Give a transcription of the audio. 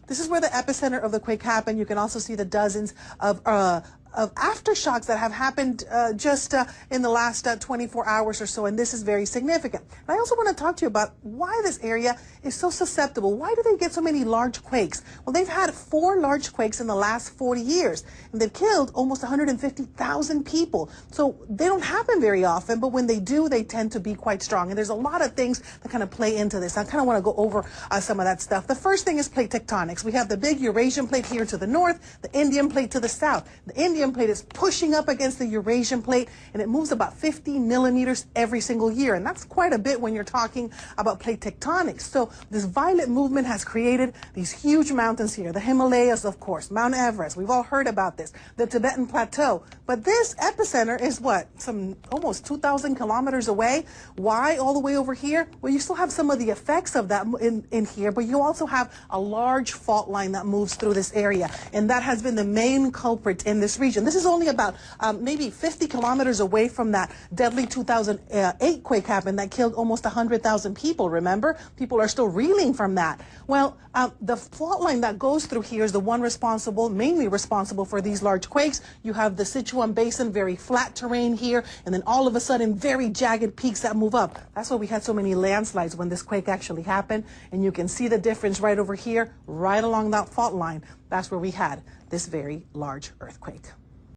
This is where the epicenter of the quake happened. You can also see the dozens of aftershocks that have happened just in the last 24 hours or so, and this is very significant. And I also want to talk to you about why this area is so susceptible. Why do they get so many large quakes? Well, they've had 4 large quakes in the last 40 years, and they've killed almost 150,000 people. So they don't happen very often, but when they do, they tend to be quite strong. And there's a lot of things that kind of play into this. I kind of want to go over some of that stuff. The first thing is plate tectonics. We have the big Eurasian plate here to the north, the Indian plate to the south. The Indian plate is pushing up against the Eurasian plate, and it moves about 50 millimeters every single year, and that's quite a bit when you're talking about plate tectonics. So this violent movement has created these huge mountains here, the Himalayas, of course, Mount Everest. We've all heard about this, the Tibetan Plateau. But this epicenter is what, some almost 2,000 kilometers away. Why all the way over here? Well, you still have some of the effects of that in here, but you also have a large fault line that moves through this area, and that has been the main culprit in this region. This is only about maybe 50 kilometers away from that deadly 2008 quake happened that killed almost 100,000 people, remember? People are still reeling from that. Well, the fault line that goes through here is the one mainly responsible for these large quakes. You have the Sichuan Basin, very flat terrain here, and then all of a sudden very jagged peaks that move up. That's why we had so many landslides when this quake actually happened, and you can see the difference right over here, right along that fault line. That's where we had this very large earthquake.